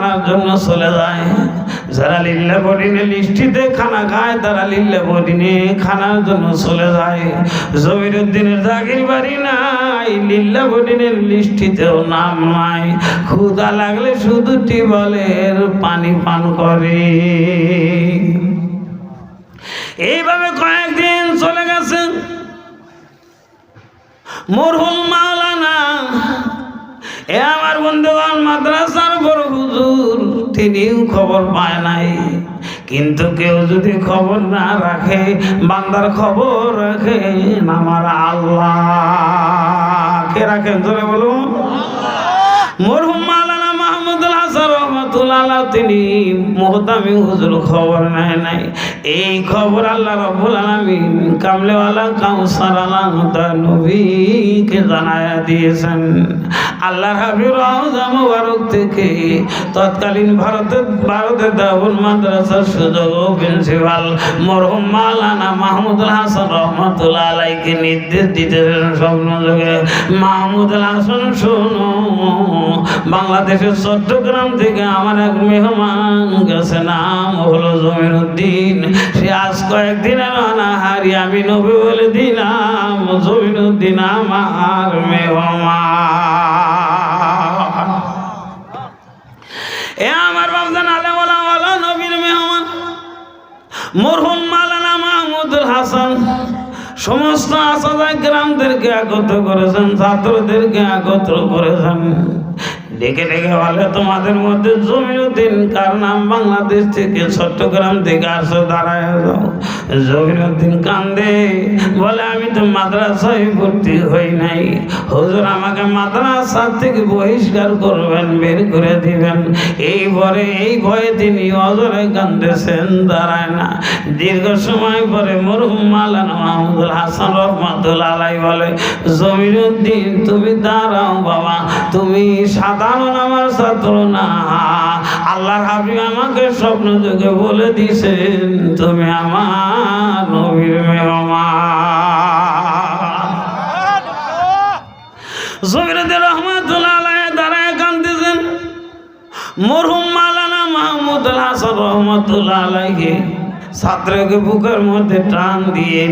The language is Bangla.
খানার জন্য চলে যায়। যারা লিল্লা বডিনে লিস্টিতে খানা খায় তারা লিল্লা বডিনে খানার জন্য চলে যায়। জমিরুদ্দিনের জাগির বাড়ি নাই, লিল্লা বডিনের লিস্টিতেও নাম নাই। ক্ষুধা লাগলে শুধু টিউবওয়েলের পানি পান করে। এইভাবে কয়েকদিন চলে গেছে। মরহুম মাওলানা এ আমার বন্ধুগণ মাদ্রাসার বড় হুজুর, তিনিও খবর পায় নাই। কিন্তু কেউ যদি খবর না রাখে, বান্দার খবর রাখেন আমার আল্লাহ। কে রাখেন জোরে বলুন? মরহুম মাওলানা মাহমুদুল হাসান রহমাতুল্লাহ আলাইহি তিনি মুহতামি হুজুর খবর নেয় নাই। এই খবর আল্লাহ রাব্বুল আলামিন কামলেওয়ালা কাউসার আলাদা নবীকে জানায়া দিয়েছেন। আল্লাহর হাবিব রওজা মুবারক থেকে তৎকালীন ভারতের দারুল মাদ্রাসার সুযোগ্য প্রিন্সিপাল মরহুম মাওলানা মাহমুদুল হাসান রহমাতুল্লাহ আলাইহিকে নির্দেশ দিতেছেন স্বপ্ন যোগে, মাহমুদুল হাসান শোনো, বাংলাদেশের চট্টগ্রাম থেকে আমার এক মেহমান গেছে, নাম হলো জমিরুদ্দিন। সে আজ কয়েকদিনের অনাহারি, আমি নবী বলে দিলাম জমিরুদ্দিন আমার মেহমান। এ আমার বাপজান আলেওয়ালা নবীর মেহমান মরহুম মাওলানা মাহমুদুল হাসান সমস্ত আসাদায়ে কেরামদেরকে একত্র করেছেন, ছাত্রদেরকে একত্র করেছেন। ডেকে ডেকে বলে, তোমাদের মধ্যে জমিরুদ্দিন কার নাম বাংলাদেশ থেকে চট্টগ্রাম থেকে আসো, দাঁড়ায় যাও। জমিরুদ্দিন কান্দে, বলে আমি তো মাদ্রাসায় ভর্তি হই নাই, হুজুর আমাকে মাদ্রাসা থেকে বহিষ্কার করবেন, বের করে দিবেন। এই ভয়ে তিনি অজরে কান্দেছেন, দাঁড়ায় না। দীর্ঘ সময় পরে মরহুম মাওলানা মাহমুদুল হাসান রহমাতুল্লাহ আলাইহি বলে, জমিরুদ্দিন তুমি দাঁড়াও বাবা, তুমি সাধারণ আমার ছাত্র না। আল্লাহর হাবিব আমাকে স্বপ্ন যোগে বলে দিয়েছেন তুমি আমার নবীর মেহমান। জমিরুদ্দিন রহমাতুল্লাহ আলাইহি দাঁড়ায় কাঁদতেছেন। মরহুম মাওলানা মাহমুদুল হাসান রহমাতুল্লাহ আলাইহি ছাত্রকে বুকের মধ্যে টান দিয়ে